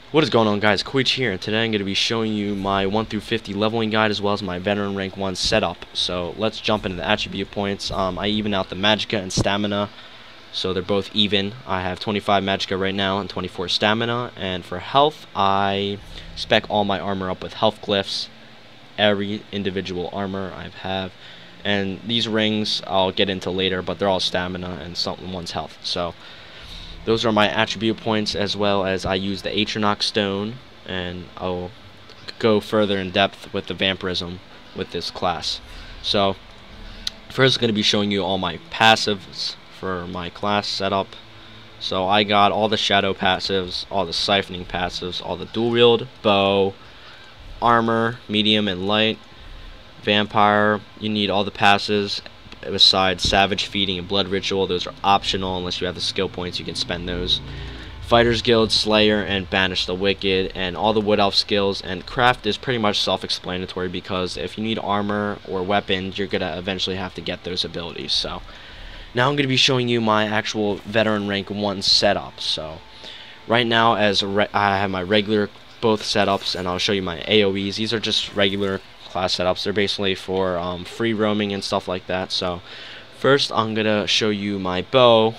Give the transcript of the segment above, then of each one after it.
What is going on, guys? Koich here, and today I'm going to be showing you my 1 through 50 leveling guide as well as my veteran rank 1 setup. So let's jump into the attribute points. I even out the magicka and stamina, so they're both even. I have 25 magicka right now and 24 stamina, and for health I spec all my armor up with health glyphs, every individual armor I have, and these rings I'll get into later, but they're all stamina and one's health. So those are my attribute points, as well as I use the Atronach stone, and I'll go further in depth with the vampirism with this class. So first I'm going to be showing you all my passives for my class setup. So I got all the shadow passives, all the siphoning passives, all the Dualwield, bow, armor, medium and light, vampire. You need all the passives besides savage feeding and blood ritual. Those are optional unless you have the skill points. You can spend those. Fighters Guild, Slayer, and Banish the Wicked, and all the Wood Elf skills. And craft is pretty much self-explanatory, because if you need armor or weapons, you're gonna eventually have to get those abilities. So now I'm gonna be showing you my actual veteran rank 1 setup. So right now, I have my regular both setups, and I'll show you my AoEs. These are just regular class setups. They're basically for free roaming and stuff like that. So first I'm gonna show you my bow,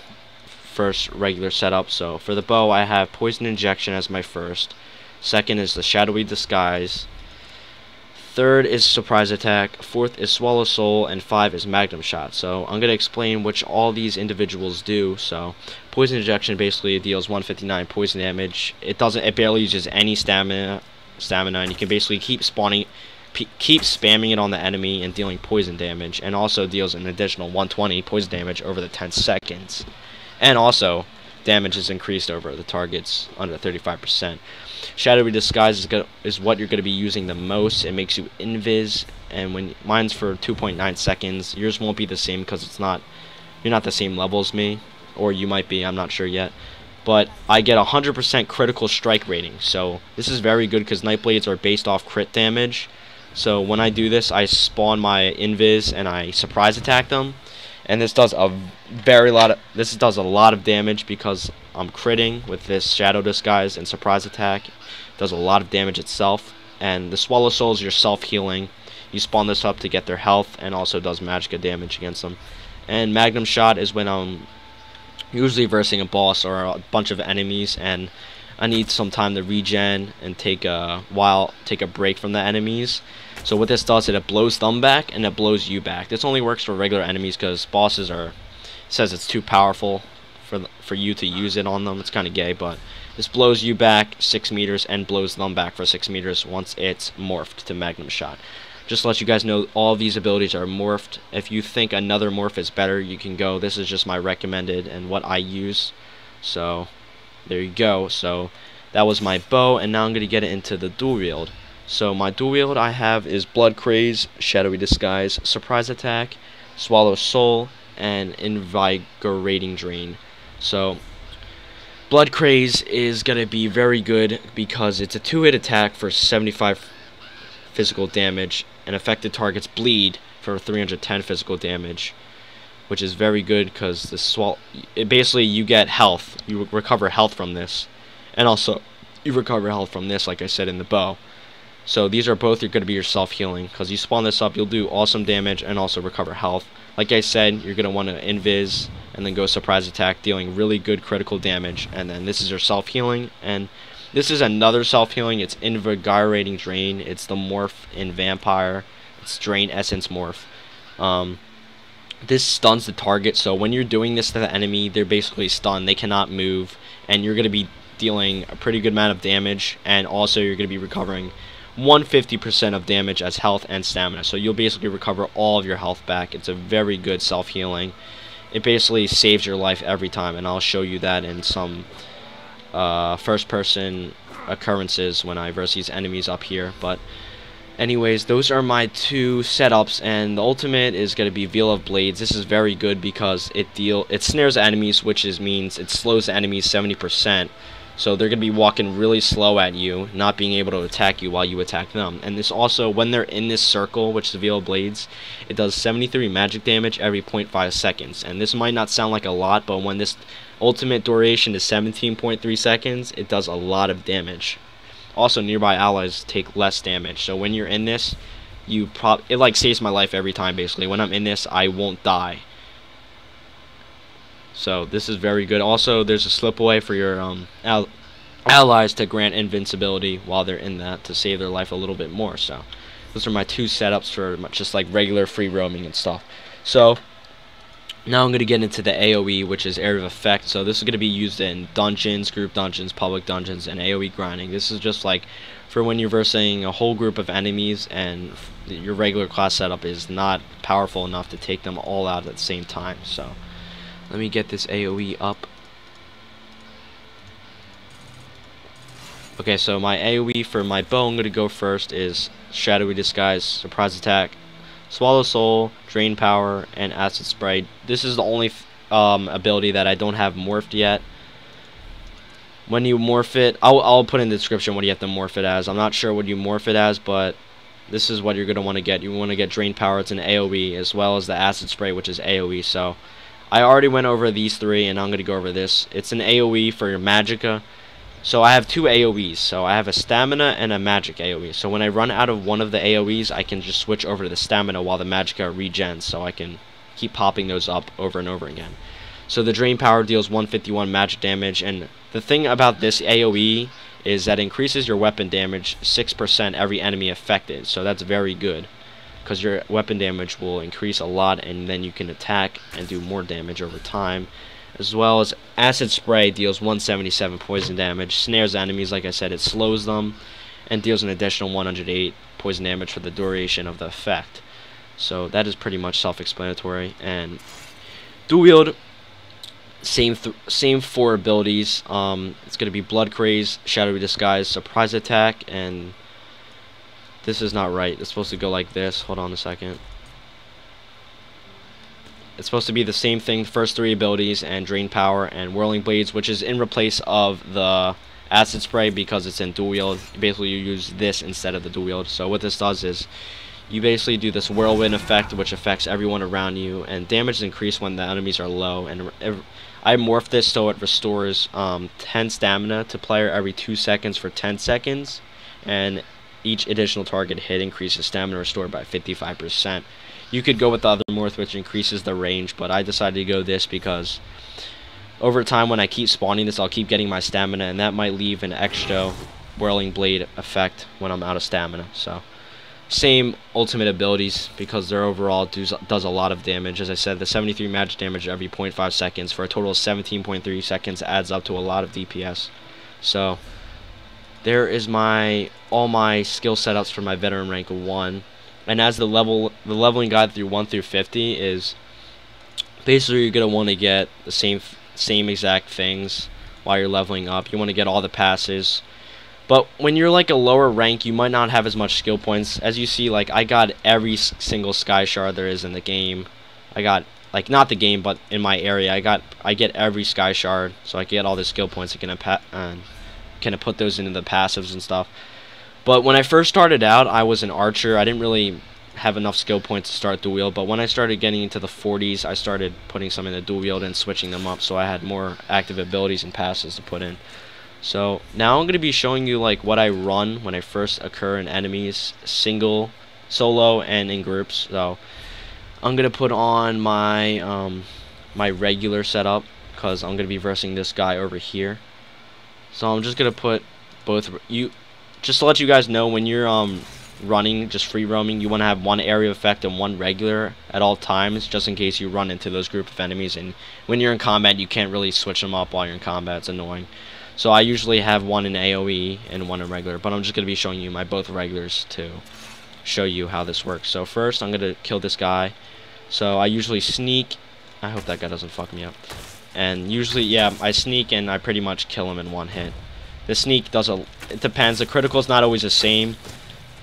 first regular setup. So for the bow, I have poison injection as my first, second is the shadowy disguise, third is surprise attack, fourth is swallow soul, and 5 is magnum shot. So I'm gonna explain which all these individuals do. So poison injection basically deals 159 poison damage. It barely uses any stamina, and you can basically keep spamming it on the enemy and dealing poison damage, and also deals an additional 120 poison damage over the 10 seconds, and also damage is increased over the targets under 35%. Shadowy disguise is what you're going to be using the most. It makes you invis, and when mine's for 2.9 seconds, yours won't be the same because you're not the same level as me, or you might be, I'm not sure yet. But I get 100% critical strike rating, so this is very good because Nightblades are based off crit damage. So when I do this, I spawn my invis and I surprise attack them, and this does a lot of damage because I'm critting with this shadow disguise and surprise attack. It does a lot of damage itself. And the swallow soul is your self healing. You spawn this up to get their health, and also does magicka damage against them. And magnum shot is when I'm usually versing a boss or a bunch of enemies, and I need some time to regen and take a break from the enemies. So what this does is it blows them back and it blows you back. This only works for regular enemies because bosses says it's too powerful for you to use it on them. It's kind of gay, but this blows you back 6 meters and blows them back for 6 meters once it's morphed to magnum shot. Just to let you guys know, all of these abilities are morphed. If you think another morph is better, you can go. This is just my recommended and what I use. So there you go. So that was my bow, and now I'm going to get into the Dualwield. So my Dualwield I have is Blood Craze, Shadowy Disguise, Surprise Attack, Swallow Soul, and Invigorating Drain. So Blood Craze is going to be very good because it's a 2-hit attack for 75 physical damage, and affected targets bleed for 310 physical damage, which is very good because basically you get health. You recover health from this, and also you recover health from this, like I said, in the bow. So these are both going to be your self-healing, because you spawn this up, you'll do awesome damage and also recover health. Like I said, you're going to want to invis and then go surprise attack, dealing really good critical damage. And then this is your self-healing, and this is another self-healing. It's Invigorating Drain. It's the morph in Vampire. It's Drain Essence morph. This stuns the target, so when you're doing this to the enemy, they're basically stunned. They cannot move, and you're going to be dealing a pretty good amount of damage, and also you're going to be recovering 150% of damage as health and stamina. So you'll basically recover all of your health back. It's a very good self-healing. It basically saves your life every time, and I'll show you that in some first-person occurrences when I verse these enemies up here. But anyways, those are my 2 setups, and the ultimate is going to be Veil of Blades. This is very good because it snares enemies, which means it slows the enemies 70%. So they're going to be walking really slow at you, not being able to attack you while you attack them. And this also, when they're in this circle, which is the VL Blades, it does 73 magic damage every 0.5 seconds. And this might not sound like a lot, but when this ultimate duration is 17.3 seconds, it does a lot of damage. Also, nearby allies take less damage. So when you're in this, it like saves my life every time, basically. When I'm in this, I won't die. So this is very good. Also, there's a slip away for your allies to grant invincibility while they're in that to save their life a little bit more. So those are my two setups for just like regular free roaming and stuff. So now I'm going to get into the AoE, which is area of effect. So this is going to be used in dungeons, group dungeons, public dungeons, and AoE grinding. This is just like for when you're versing a whole group of enemies and your regular class setup is not powerful enough to take them all out at the same time. So let me get this AoE up. Okay, so my AoE for my bow, I'm going to go first, is Shadowy Disguise, Surprise Attack, Swallow Soul, Drain Power, and Acid Spray. This is the only ability that I don't have morphed yet. When you morph it, I'll put in the description what you have to morph it as. I'm not sure what you morph it as, but this is what you're going to want to get. You want to get Drain Power, it's an AoE, as well as the Acid Spray, which is AoE. So I already went over these three, and I'm going to go over this. It's an AoE for your Magicka. So I have two AoEs. So I have a Stamina and a Magic AoE. So when I run out of one of the AoEs, I can just switch over to the Stamina while the Magicka regens. So I can keep popping those up over and over again. So the Drain Power deals 151 magic damage. And the thing about this AoE is that it increases your weapon damage 6% every enemy affected. So that's very good, because your weapon damage will increase a lot, and then you can attack and do more damage over time. As well as Acid Spray deals 177 poison damage, snares enemies, like I said, it slows them, and deals an additional 108 poison damage for the duration of the effect. So that is pretty much self-explanatory. And Dualwield, same four abilities. It's going to be Blood Craze, Shadowy Disguise, Surprise Attack, and this is not right. It's supposed to go like this. Hold on a second. It's supposed to be the same thing, first three abilities, and Drain Power and Whirling Blades, which is in replace of the Acid Spray because it's in Dualwield. Basically, you use this instead of the Dualwield. So what this does is you basically do this whirlwind effect, which affects everyone around you, and damage is increased when the enemies are low. And I morphed this so it restores 10 stamina to player every 2 seconds for 10 seconds, and each additional target hit increases stamina restored by 55%. You could go with the other morph, which increases the range, but I decided to go this because over time when I keep spawning this, I'll keep getting my stamina, and that might leave an extra Whirling Blade effect when I'm out of stamina. So same ultimate abilities because their overall does a lot of damage. As I said, the 73 magic damage every 0.5 seconds for a total of 17.3 seconds adds up to a lot of DPS. So there is all my skill setups for my veteran rank 1. And as the leveling guide through 1 through 50 is basically you're gonna want to get the same exact things while you're leveling up. You want to get all the passes. But when you're like a lower rank, you might not have as much skill points. As you see, like I got every single sky shard there is in the game. I got, like, not the game, but in my area, I get every sky shard, so I can get all the skill points. I can put those into the passives and stuff. But when I first started out, I was an archer. I didn't really have enough skill points to start Dualwield, but when I started getting into the 40s, I started putting some in the Dualwield and switching them up, so I had more active abilities and passes to put in. So now I'm going to be showing you like what I run when I first occur in enemies, solo, and in groups. So I'm going to put on my my regular setup because I'm going to be versing this guy over here. So I'm just going to put both just to let you guys know, when you're running, just free roaming, you want to have one area effect and one regular at all times, just in case you run into those group of enemies. And when you're in combat, you can't really switch them up while you're in combat. It's annoying. So I usually have one in AoE and one in regular, but I'm just going to be showing you my both regulars to show you how this works. So first, I'm going to kill this guy. So I usually sneak. I hope that guy doesn't fuck me up. And usually, yeah, I sneak and I pretty much kill him in one hit. The sneak it depends. The critical is not always the same,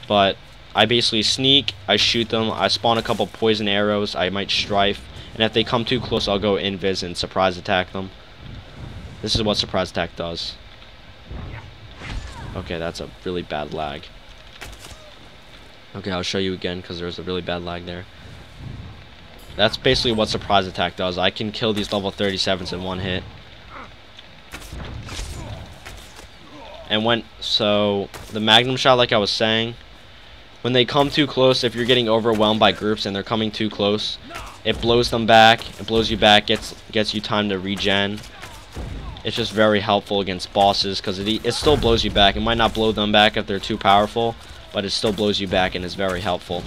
but I basically sneak, I shoot them, I spawn a couple poison arrows, I might strafe, and if they come too close, I'll go invis and surprise attack them. This is what surprise attack does. Okay, that's a really bad lag. Okay, I'll show you again because there's a really bad lag there. That's basically what surprise attack does. I can kill these level 37s in one hit. And so the magnum shot, like I was saying, when they come too close, if you're getting overwhelmed by groups and they're coming too close, it blows them back. It blows you back, gets you time to regen. It's just very helpful against bosses because it still blows you back. It might not blow them back if they're too powerful, but it still blows you back and is very helpful.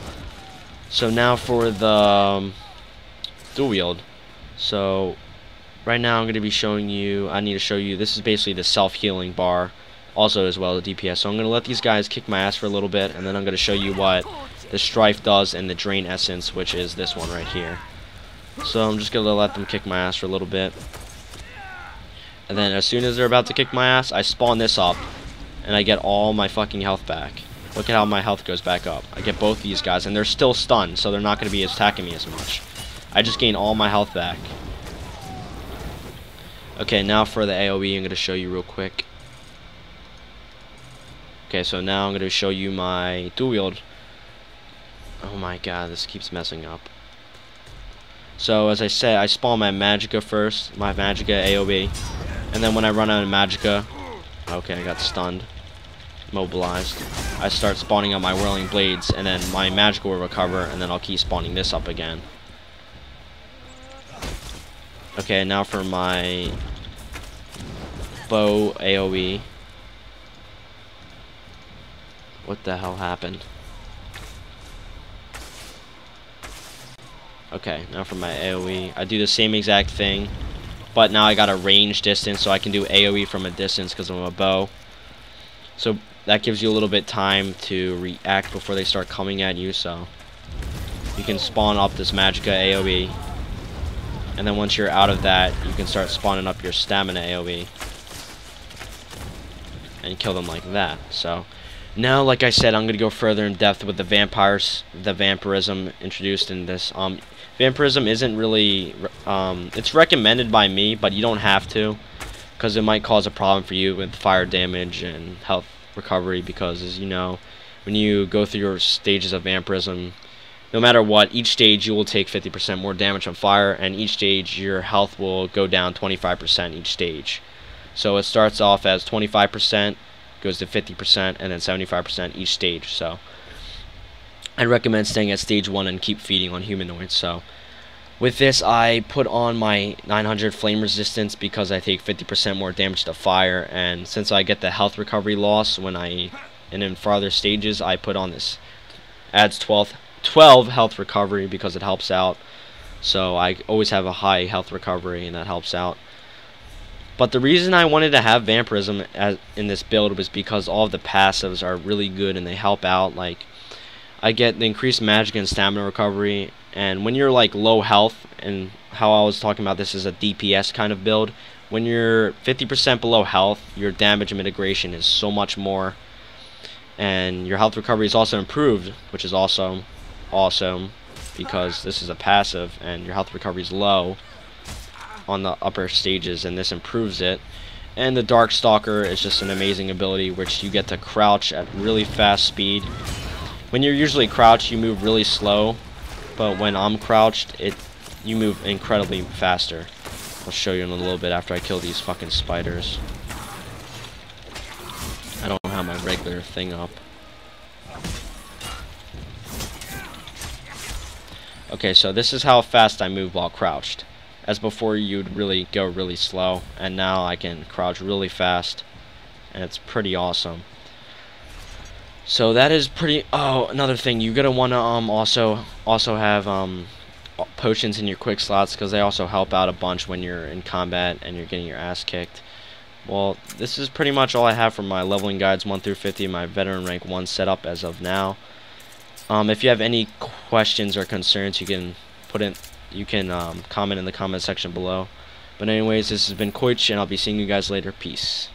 So now for the Dualwield. So right now I'm going to be showing you, I need to show you, this is basically the self-healing bar, also as well as DPS. So I'm going to let these guys kick my ass for a little bit, and then I'm going to show you what the Strife does and the Drain Essence, which is this one right here. So I'm just going to let them kick my ass for a little bit. And then as soon as they're about to kick my ass, I spawn this up, and I get all my fucking health back. Look at how my health goes back up. I get both these guys, and they're still stunned, so they're not going to be attacking me as much. I just gain all my health back. Okay, now for the AoE, I'm going to show you real quick. Okay, so now I'm going to show you my Dualwield. Oh my god, this keeps messing up. So as I said, I spawn my Magicka first, my Magicka AoE, and then when I run out of Magicka, okay, I got stunned, mobilized, I start spawning up my Whirling Blades, and then my Magicka will recover, and then I'll keep spawning this up again. Okay, now for my bow AoE. What the hell happened? Okay, now for my AoE. I do the same exact thing, but now I got a range distance, so I can do AoE from a distance because I'm a bow. So that gives you a little bit time to react before they start coming at you, so you can spawn up this Magicka AoE. And then once you're out of that, you can start spawning up your stamina AoE. And kill them like that. So now, like I said, I'm going to go further in depth with the vampires, the vampirism introduced in this. Vampirism isn't really, it's recommended by me, but you don't have to, because it might cause a problem for you with fire damage and health recovery, because as you know, when you go through your stages of vampirism, no matter what, each stage you will take 50% more damage from fire, and each stage your health will go down 25% each stage. So it starts off as 25%, goes to 50%, and then 75% each stage. So I recommend staying at stage 1 and keep feeding on humanoids. So with this, I put on my 900 flame resistance because I take 50% more damage to fire, and since I get the health recovery loss when and in farther stages, I put on this adds 12 health recovery because it helps out. So I always have a high health recovery, and that helps out. But the reason I wanted to have vampirism in this build was because all of the passives are really good and they help out. Like, I get the increased magic and stamina recovery, and when you're like low health, and how I was talking about this is a DPS kind of build, when you're 50% below health, your damage mitigation is so much more, and your health recovery is also improved, which is also awesome because this is a passive and your health recovery is low on the upper stages, and this improves it. And the Dark Stalker is just an amazing ability which you get to crouch at really fast speed. When you're usually crouched, you move really slow, but when I'm crouched, you move incredibly faster. I'll show you in a little bit after I kill these fucking spiders. I don't have my regular thing up. Okay, so this is how fast I move while crouched. As before, you'd really go really slow, and now I can crouch really fast, and it's pretty awesome. So that is pretty. Oh, another thing, you're gonna wanna also have potions in your quick slots, because they also help out a bunch when you're in combat and you're getting your ass kicked. Well, this is pretty much all I have for my leveling guides 1 through 50, my veteran rank 1 setup as of now. If you have any questions or concerns, you can comment in the comment section below. But anyways, this has been Koich, and I'll be seeing you guys later. Peace.